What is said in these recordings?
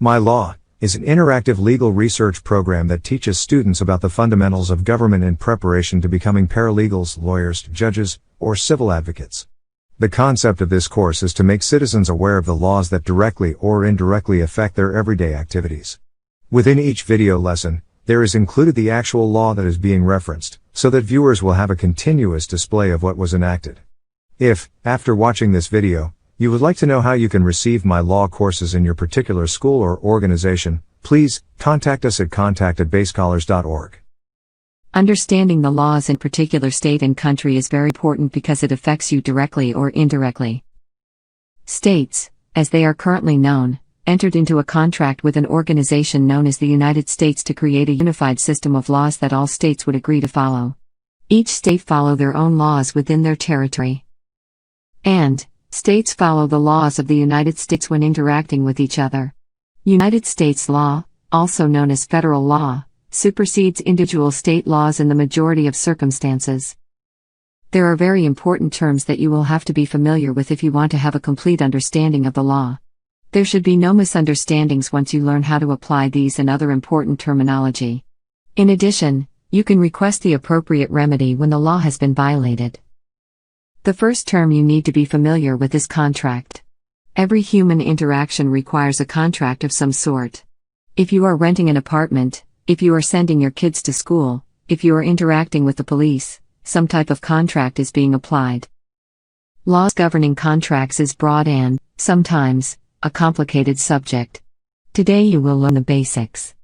My Law is an interactive legal research program that teaches students about the fundamentals of government in preparation to becoming paralegals, lawyers, judges, or civil advocates. The concept of this course is to make citizens aware of the laws that directly or indirectly affect their everyday activities. Within each video lesson, there is included the actual law that is being referenced, so that viewers will have a continuous display of what was enacted. If, after watching this video, you would like to know how you can receive My Law courses in your particular school or organization, please contact us at contact@bayscholars.org. Understanding the laws in a particular state and country is very important because it affects you directly or indirectly. States, as they are currently known, entered into a contract with an organization known as the United States to create a unified system of laws that all states would agree to follow. Each state follow their own laws within their territory. And states follow the laws of the United States when interacting with each other. United States law, also known as federal law, supersedes individual state laws in the majority of circumstances. There are very important terms that you will have to be familiar with if you want to have a complete understanding of the law. There should be no misunderstandings once you learn how to apply these and other important terminology. In addition, you can request the appropriate remedy when the law has been violated. The first term you need to be familiar with is contract. Every human interaction requires a contract of some sort. If you are renting an apartment, if you are sending your kids to school, if you are interacting with the police, some type of contract is being applied. Laws governing contracts is broad and, sometimes, a complicated subject. Today you will learn the basics.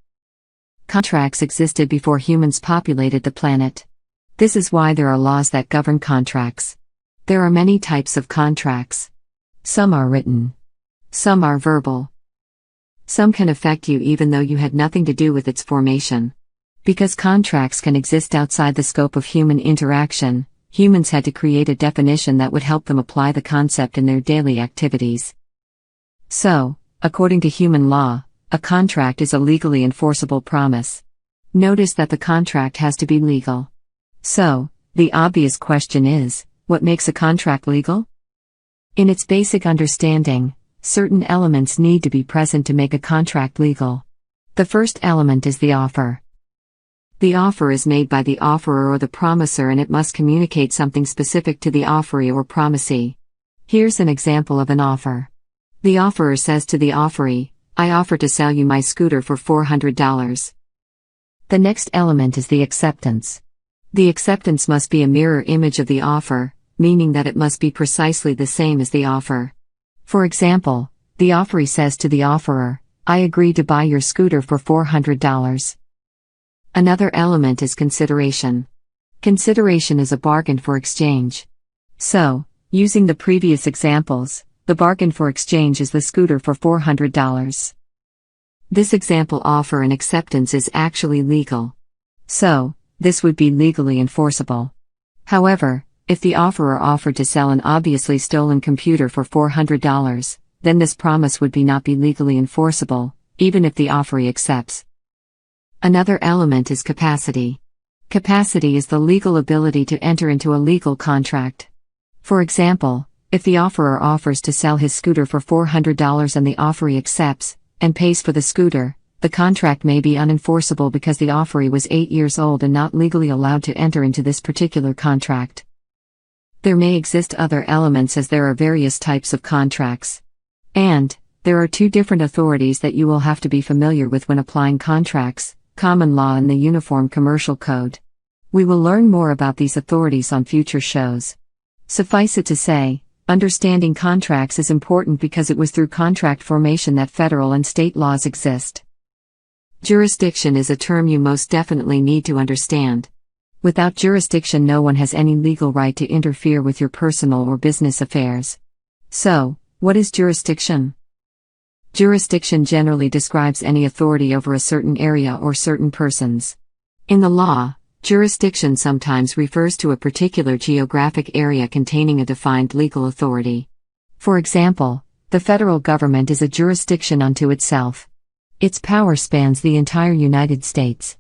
Contracts existed before humans populated the planet. This is why there are laws that govern contracts. There are many types of contracts. Some are written. Some are verbal. Some can affect you even though you had nothing to do with its formation. Because contracts can exist outside the scope of human interaction, humans had to create a definition that would help them apply the concept in their daily activities. So, according to human law, a contract is a legally enforceable promise. Notice that the contract has to be legal. So, the obvious question is, what makes a contract legal? In its basic understanding, certain elements need to be present to make a contract legal. The first element is the offer. The offer is made by the offerer or the promiser and it must communicate something specific to the offeree or promisee. Here's an example of an offer. The offerer says to the offeree, "I offer to sell you my scooter for $400. The next element is the acceptance. The acceptance must be a mirror image of the offer, meaning that it must be precisely the same as the offer. For example, the offeree says to the offerer, "I agree to buy your scooter for $400. Another element is consideration. Consideration is a bargain for exchange. So, using the previous examples, the bargain for exchange is the scooter for $400. This example offer and acceptance is actually legal. So, this would be legally enforceable. However, if the offerer offered to sell an obviously stolen computer for $400, then this promise would not be legally enforceable, even if the offeree accepts. Another element is capacity. Capacity is the legal ability to enter into a legal contract. For example, if the offerer offers to sell his scooter for $400 and the offeree accepts, and pays for the scooter, the contract may be unenforceable because the offeree was 8 years old and not legally allowed to enter into this particular contract. There may exist other elements as there are various types of contracts. And, there are two different authorities that you will have to be familiar with when applying contracts, common law and the Uniform Commercial Code. We will learn more about these authorities on future shows. Suffice it to say, understanding contracts is important because it was through contract formation that federal and state laws exist. Jurisdiction is a term you most definitely need to understand. Without jurisdiction, no one has any legal right to interfere with your personal or business affairs. So, what is jurisdiction? Jurisdiction generally describes any authority over a certain area or certain persons. In the law, jurisdiction sometimes refers to a particular geographic area containing a defined legal authority. For example, the federal government is a jurisdiction unto itself. Its power spans the entire United States.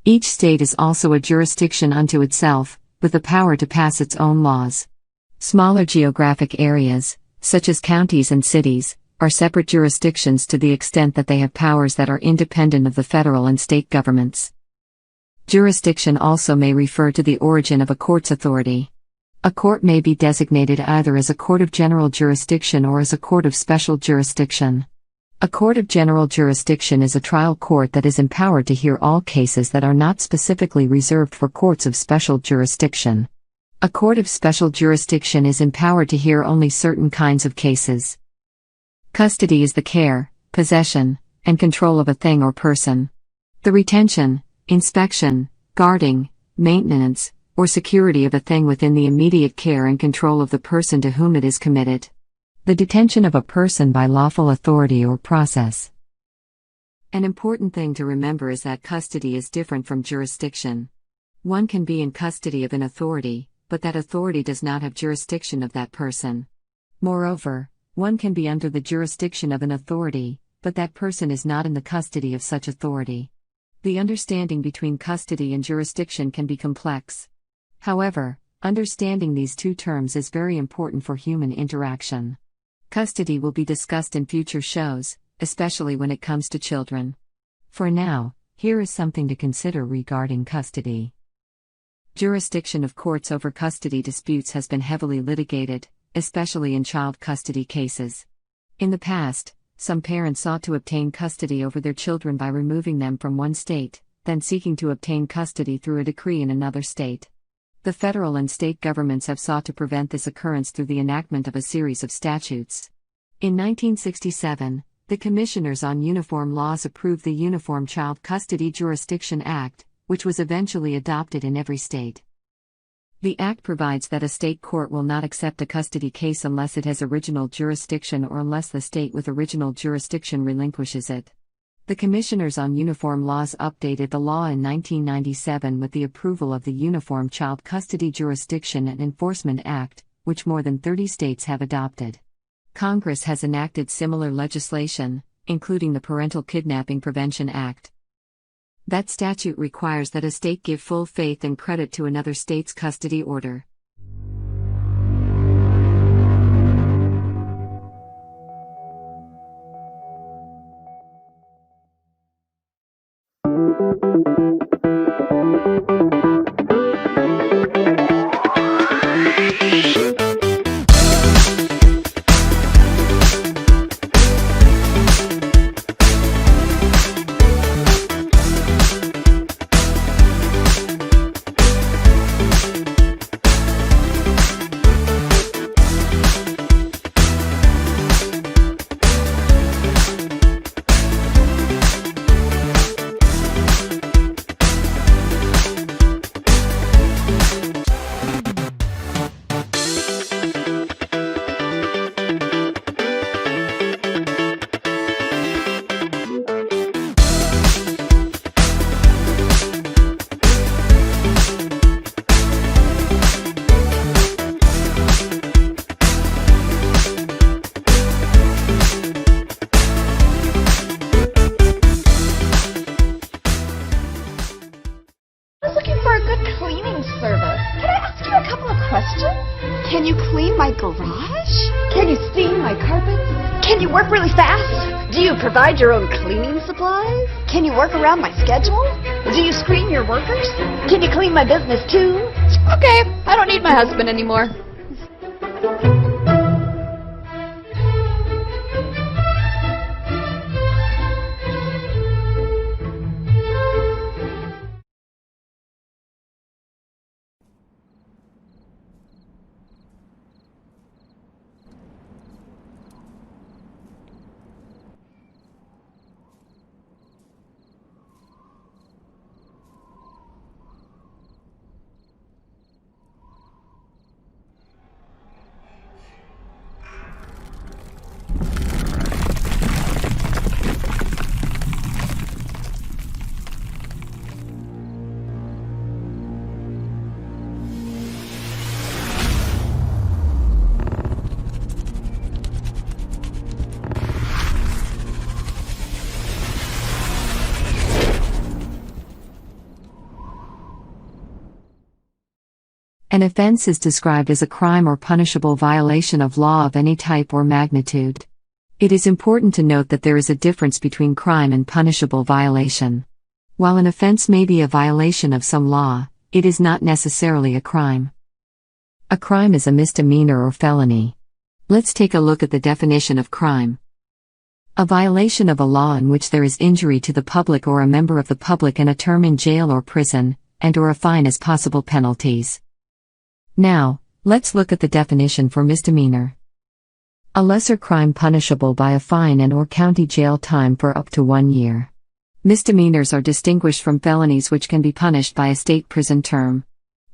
Each state is also a jurisdiction unto itself, with the power to pass its own laws. Smaller geographic areas, such as counties and cities, are separate jurisdictions to the extent that they have powers that are independent of the federal and state governments. Jurisdiction also may refer to the origin of a court's authority. A court may be designated either as a court of general jurisdiction or as a court of special jurisdiction. A court of general jurisdiction is a trial court that is empowered to hear all cases that are not specifically reserved for courts of special jurisdiction. A court of special jurisdiction is empowered to hear only certain kinds of cases. Custody is the care, possession, and control of a thing or person. The retention, inspection, guarding, maintenance, or security of a thing within the immediate care and control of the person to whom it is committed. The detention of a person by lawful authority or process. An important thing to remember is that custody is different from jurisdiction. One can be in custody of an authority, but that authority does not have jurisdiction of that person. Moreover, one can be under the jurisdiction of an authority, but that person is not in the custody of such authority. The understanding between custody and jurisdiction can be complex. However, understanding these two terms is very important for human interaction. Custody will be discussed in future shows, especially when it comes to children. For now, here is something to consider regarding custody. Jurisdiction of courts over custody disputes has been heavily litigated, especially in child custody cases. In the past, some parents sought to obtain custody over their children by removing them from one state, then seeking to obtain custody through a decree in another state. The federal and state governments have sought to prevent this occurrence through the enactment of a series of statutes. In 1967, the Commissioners on Uniform Laws approved the Uniform Child Custody Jurisdiction Act, which was eventually adopted in every state. The Act provides that a state court will not accept a custody case unless it has original jurisdiction or unless the state with original jurisdiction relinquishes it. The Commissioners on Uniform Laws updated the law in 1997 with the approval of the Uniform Child Custody Jurisdiction and Enforcement Act, which more than 30 states have adopted. Congress has enacted similar legislation, including the Parental Kidnapping Prevention Act. That statute requires that a state give full faith and credit to another state's custody order. Can you clean my garage? Can you steam my carpets? Can you work really fast? Do you provide your own cleaning supplies? Can you work around my schedule? Do you screen your workers? Can you clean my business too? Okay, I don't need my husband anymore. An offense is described as a crime or punishable violation of law of any type or magnitude. It is important to note that there is a difference between crime and punishable violation. While an offense may be a violation of some law, it is not necessarily a crime. A crime is a misdemeanor or felony. Let's take a look at the definition of crime. A violation of a law in which there is injury to the public or a member of the public and a term in jail or prison, and/or a fine as possible penalties. Now, let's look at the definition for misdemeanor. A lesser crime punishable by a fine and/or county jail time for up to 1 year. Misdemeanors are distinguished from felonies which can be punished by a state prison term.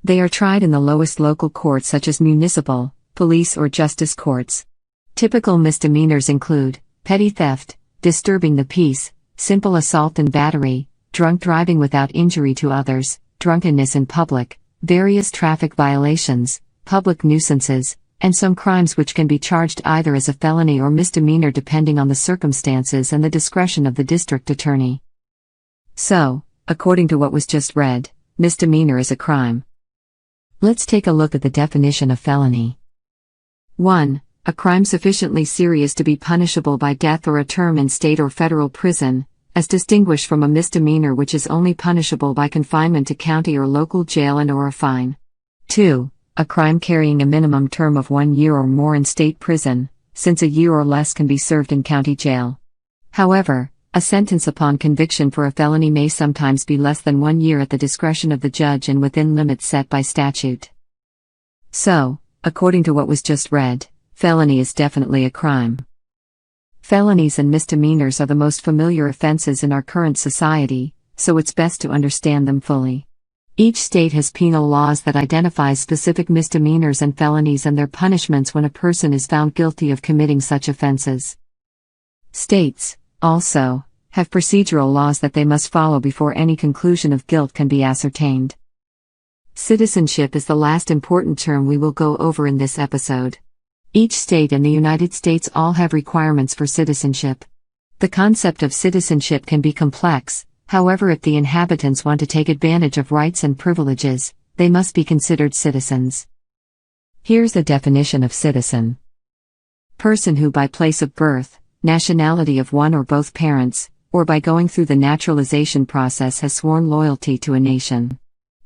They are tried in the lowest local courts such as municipal, police or justice courts. Typical misdemeanors include petty theft, disturbing the peace, simple assault and battery, drunk driving without injury to others, drunkenness in public, various traffic violations, public nuisances, and some crimes which can be charged either as a felony or misdemeanor depending on the circumstances and the discretion of the district attorney. So, according to what was just read, misdemeanor is a crime. Let's take a look at the definition of felony. 1. A crime sufficiently serious to be punishable by death or a term in state or federal prison, as distinguished from a misdemeanor which is only punishable by confinement to county or local jail and/or a fine. 2. A crime carrying a minimum term of 1 year or more in state prison, since a year or less can be served in county jail. However, a sentence upon conviction for a felony may sometimes be less than 1 year at the discretion of the judge and within limits set by statute. So, according to what was just read, felony is definitely a crime. Felonies and misdemeanors are the most familiar offenses in our current society, so it's best to understand them fully. Each state has penal laws that identify specific misdemeanors and felonies and their punishments when a person is found guilty of committing such offenses. States, also, have procedural laws that they must follow before any conclusion of guilt can be ascertained. Citizenship is the last important term we will go over in this episode. Each state in the United States all have requirements for citizenship. The concept of citizenship can be complex, however, if the inhabitants want to take advantage of rights and privileges, they must be considered citizens. Here's the definition of citizen. Person who by place of birth, nationality of one or both parents, or by going through the naturalization process has sworn loyalty to a nation.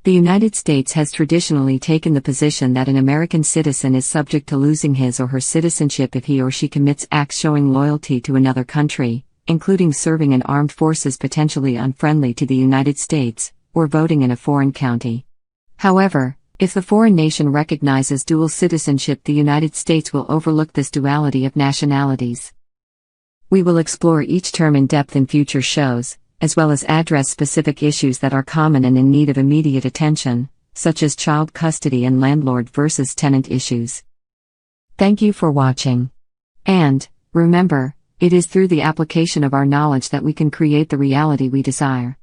The United States has traditionally taken the position that an American citizen is subject to losing his or her citizenship if he or she commits acts showing loyalty to another country, including serving in armed forces potentially unfriendly to the United States, or voting in a foreign county. However, if the foreign nation recognizes dual citizenship, the United States will overlook this duality of nationalities. We will explore each term in depth in future shows, as well as address specific issues that are common and in need of immediate attention, such as child custody and landlord versus tenant issues. Thank you for watching. And, remember, it is through the application of our knowledge that we can create the reality we desire.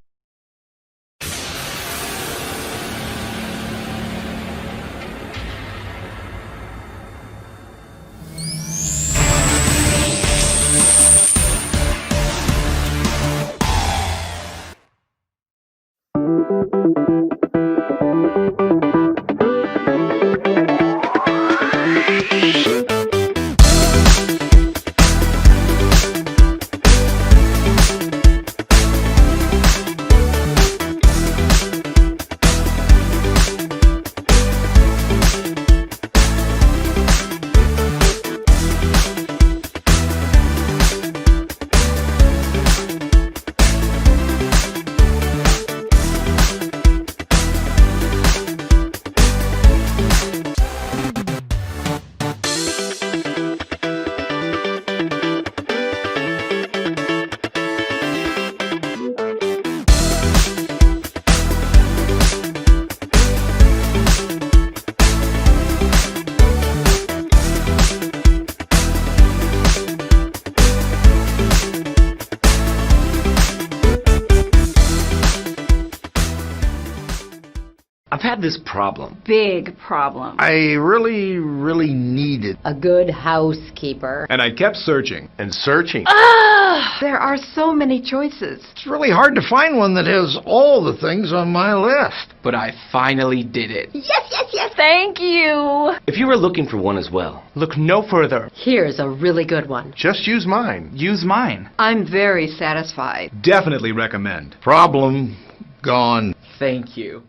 had this problem. Big problem. I really needed A good housekeeper. And I kept searching. and searching. There are so many choices. It's really hard to find one that has all the things on my list. But I finally did it. Yes, yes, yes. Thank you. If you were looking for one as well, look no further. Here's a really good one. Just use mine. Use mine. I'm very satisfied. Definitely recommend. Problem gone. Thank you.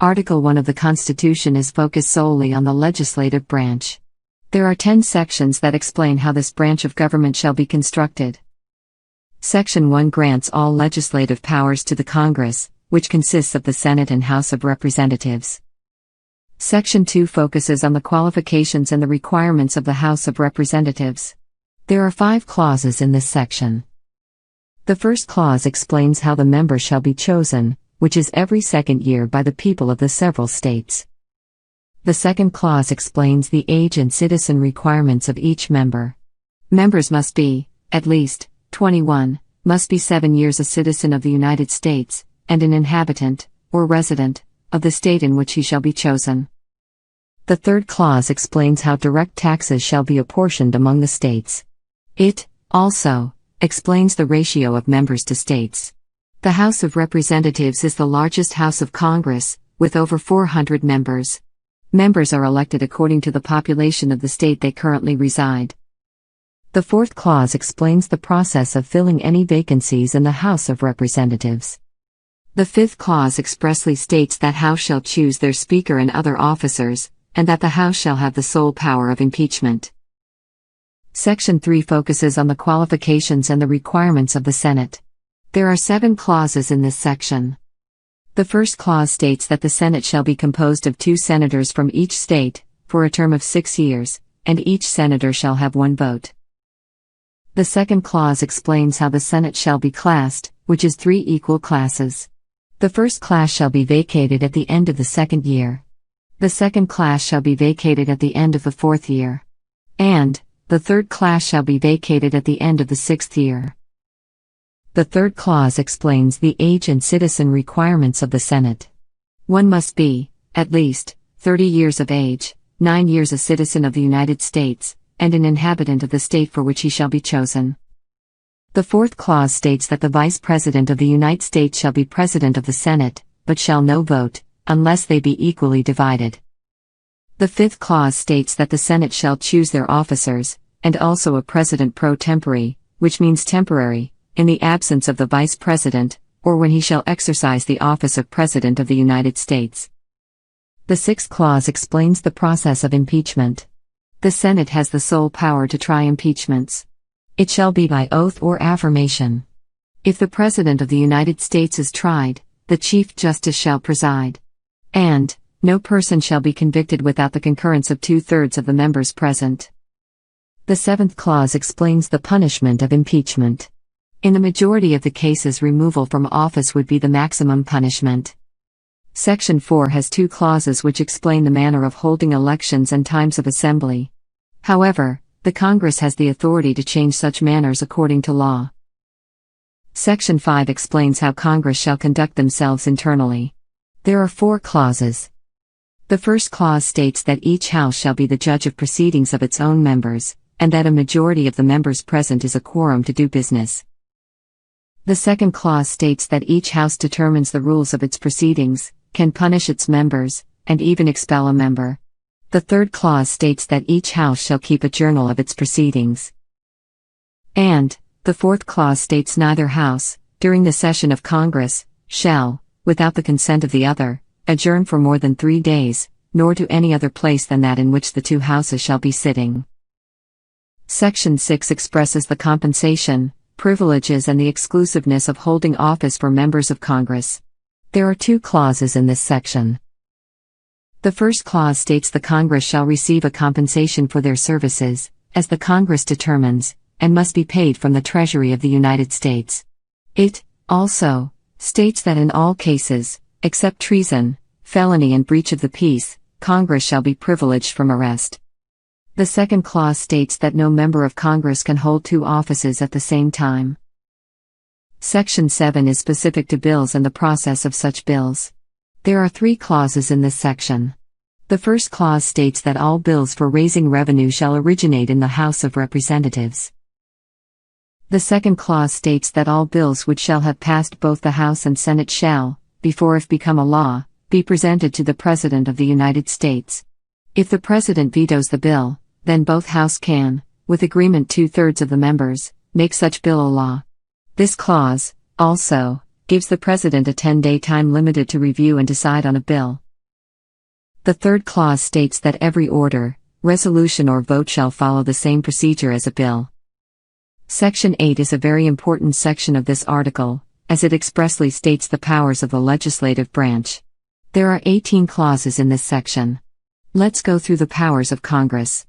Article 1 of the Constitution is focused solely on the legislative branch. There are 10 sections that explain how this branch of government shall be constructed. Section 1 grants all legislative powers to the Congress, which consists of the Senate and House of Representatives. Section 2 focuses on the qualifications and the requirements of the House of Representatives. There are 5 clauses in this section. The first clause explains how the member shall be chosen, which is every second year by the people of the several states. The second clause explains the age and citizen requirements of each member. Members must be, at least, 21, must be 7 years a citizen of the United States, and an inhabitant, or resident, of the state in which he shall be chosen. The third clause explains how direct taxes shall be apportioned among the states. It, also, explains the ratio of members to states. The House of Representatives is the largest House of Congress, with over 400 members. Members are elected according to the population of the state they currently reside. The fourth clause explains the process of filling any vacancies in the House of Representatives. The fifth clause expressly states that House shall choose their Speaker and other officers, and that the House shall have the sole power of impeachment. Section 3 focuses on the qualifications and the requirements of the Senate. There are 7 clauses in this section. The first clause states that the Senate shall be composed of 2 senators from each state, for a term of 6 years, and each senator shall have 1 vote. The second clause explains how the Senate shall be classed, which is 3 equal classes. The first class shall be vacated at the end of the second year. The second class shall be vacated at the end of the 4th year. And, the third class shall be vacated at the end of the 6th year. The third clause explains the age and citizen requirements of the Senate. One must be, at least, 30 years of age, 9 years a citizen of the United States, and an inhabitant of the state for which he shall be chosen. The fourth clause states that the Vice President of the United States shall be President of the Senate, but shall no vote, unless they be equally divided. The fifth clause states that the Senate shall choose their officers, and also a President pro tempore, which means temporary, in the absence of the Vice President, or when he shall exercise the office of President of the United States. The sixth clause explains the process of impeachment. The Senate has the sole power to try impeachments. It shall be by oath or affirmation. If the President of the United States is tried, the Chief Justice shall preside. And, no person shall be convicted without the concurrence of 2/3 of the members present. The seventh clause explains the punishment of impeachment. In the majority of the cases, removal from office would be the maximum punishment. Section 4 has 2 clauses which explain the manner of holding elections and times of assembly. However, the Congress has the authority to change such manners according to law. Section 5 explains how Congress shall conduct themselves internally. There are 4 clauses. The first clause states that each House shall be the judge of proceedings of its own members, and that a majority of the members present is a quorum to do business. The second clause states that each house determines the rules of its proceedings, can punish its members, and even expel a member. The third clause states that each house shall keep a journal of its proceedings. And, the fourth clause states neither house, during the session of Congress, shall, without the consent of the other, adjourn for more than 3 days, nor to any other place than that in which the two houses shall be sitting. Section 6 expresses the compensation, privileges and the exclusiveness of holding office for members of Congress. There are 2 clauses in this section. The first clause states the Congress shall receive a compensation for their services, as the Congress determines, and must be paid from the Treasury of the United States. It, also, states that in all cases, except treason, felony and breach of the peace, Congress shall be privileged from arrest. The second clause states that no member of Congress can hold 2 offices at the same time. Section 7 is specific to bills and the process of such bills. There are 3 clauses in this section. The first clause states that all bills for raising revenue shall originate in the House of Representatives. The second clause states that all bills which shall have passed both the House and Senate shall, before if become a law, be presented to the President of the United States. If the President vetoes the bill, then both House can, with agreement 2/3 of the members, make such bill a law. This clause, also, gives the President a 10-day time limited to review and decide on a bill. The third clause states that every order, resolution or vote shall follow the same procedure as a bill. Section 8 is a very important section of this article, as it expressly states the powers of the legislative branch. There are 18 clauses in this section. Let's go through the powers of Congress.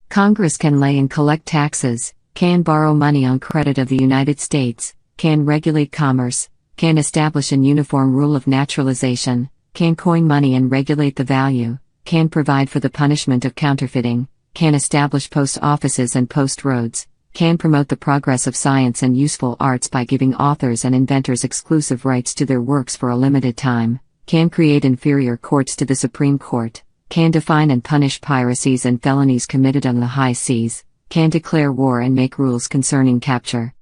Congress can lay and collect taxes, can borrow money on credit of the United States, can regulate commerce, can establish an uniform rule of naturalization, can coin money and regulate the value, can provide for the punishment of counterfeiting, can establish post offices and post roads, can promote the progress of science and useful arts by giving authors and inventors exclusive rights to their works for a limited time, can create inferior courts to the Supreme Court, can define and punish piracies and felonies committed on the high seas, can declare war and make rules concerning capture,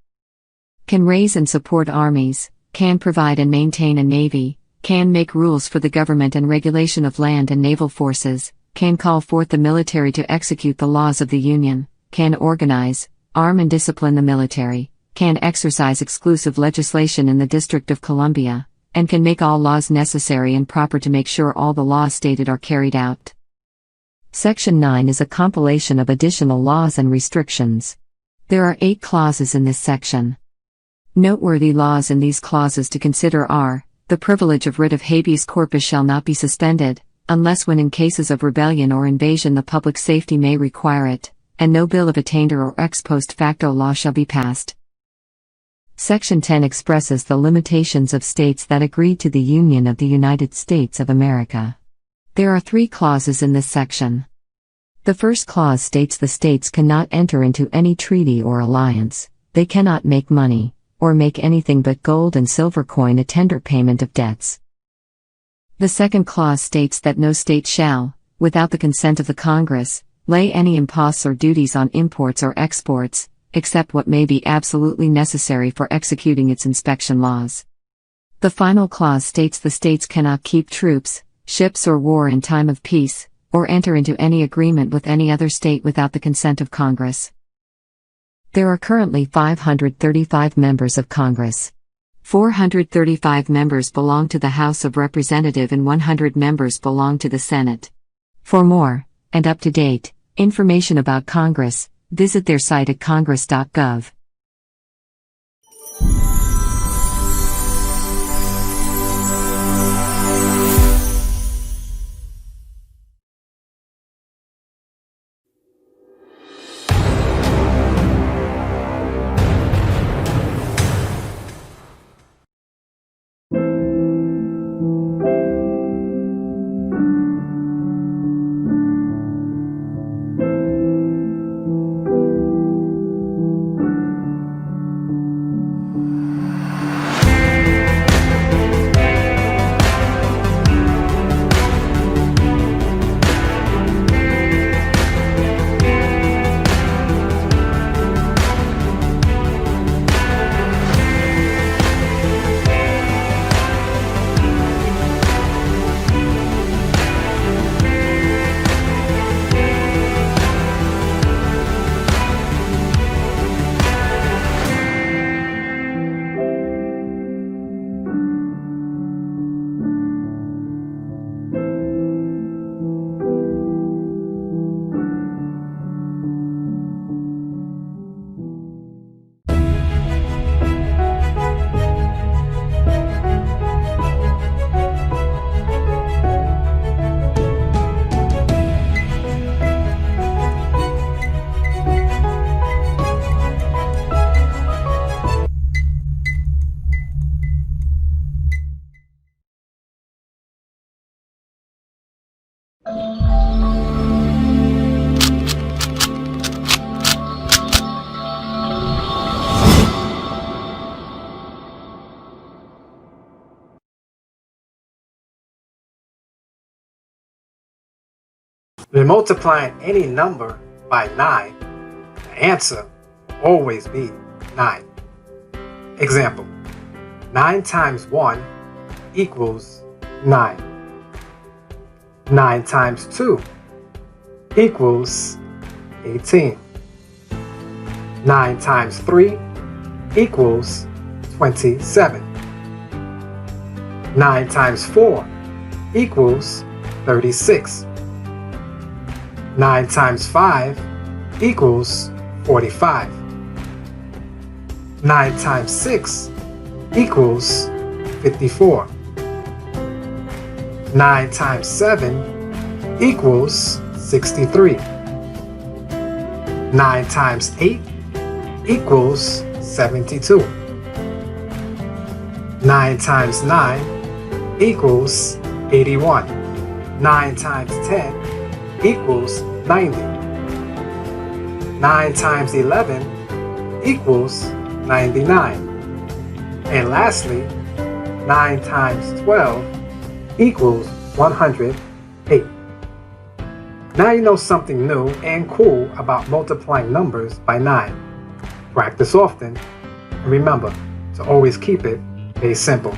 can raise and support armies, can provide and maintain a navy, can make rules for the government and regulation of land and naval forces, can call forth the military to execute the laws of the Union, can organize, arm and discipline the military, can exercise exclusive legislation in the District of Columbia, and can make all laws necessary and proper to make sure all the laws stated are carried out. Section 9 is a compilation of additional laws and restrictions. There are 8 clauses in this section. Noteworthy laws in these clauses to consider are, the privilege of writ of habeas corpus shall not be suspended, unless when in cases of rebellion or invasion the public safety may require it, and no bill of attainder or ex post facto law shall be passed. Section 10 expresses the limitations of states that agreed to the Union of the United States of America. There are 3 clauses in this section. The first clause states the states cannot enter into any treaty or alliance, they cannot make money, or make anything but gold and silver coin a tender payment of debts. The second clause states that no state shall, without the consent of the Congress, lay any imposts or duties on imports or exports, except what may be absolutely necessary for executing its inspection laws. The final clause states the states cannot keep troops, ships or war in time of peace, or enter into any agreement with any other state without the consent of Congress. There are currently 535 members of Congress. 435 members belong to the House of Representatives and 100 members belong to the Senate. For more, and up-to-date, information about Congress, visit their site at congress.gov. When multiplying any number by 9, the answer will always be 9. Example, 9 times 1 equals 9. 9 times 2 equals 18. 9 times 3 equals 27. 9 times 4 equals 36. 9 times 5 equals 45. 9 times 6 equals 54. 9 times 7 equals 63. 9 times 8 equals 72. 9 times 9 equals 81. 9 times 10 equals 90. 9 times 11 equals 99. And lastly, 9 times 12 equals 108. Now you know something new and cool about multiplying numbers by 9. Practice often, and remember to always keep it very simple.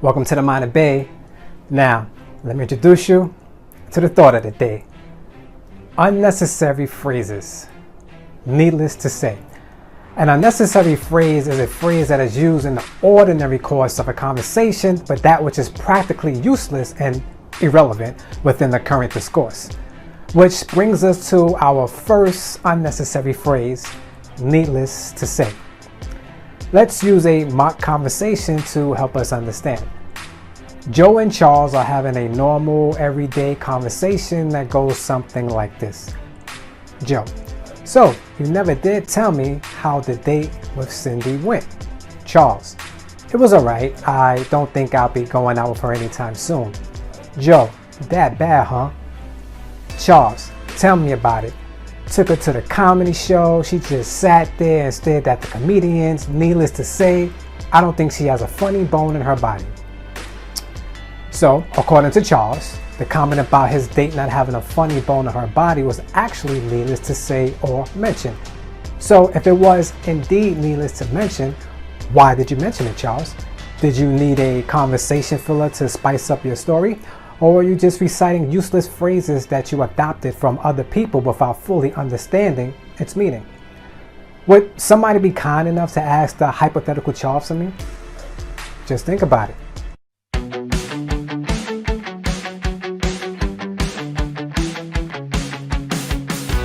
Welcome to the Mind of Bay. Now, let me introduce you to the thought of the day. Unnecessary phrases. Needless to say. An unnecessary phrase is a phrase that is used in the ordinary course of a conversation, but that which is practically useless and irrelevant within the current discourse. Which brings us to our first unnecessary phrase, needless to say. Let's use a mock conversation to help us understand. Joe and Charles are having a normal, everyday conversation that goes something like this. Joe: so, you never did tell me how the date with Cindy went. Charles: it was alright. I don't think I'll be going out with her anytime soon. Joe: that bad, huh? Charles: tell me about it. Took her to the comedy show. She just sat there and stared at the comedians. Needless to say, I don't think she has a funny bone in her body. So, according to Charles, the comment about his date not having a funny bone in her body was actually needless to say or mention. So, if it was indeed needless to mention, why did you mention it, Charles? Did you need a conversation filler to spice up your story? Or are you just reciting useless phrases that you adopted from other people without fully understanding its meaning? Would somebody be kind enough to ask the hypothetical Charles of me? Just think about it.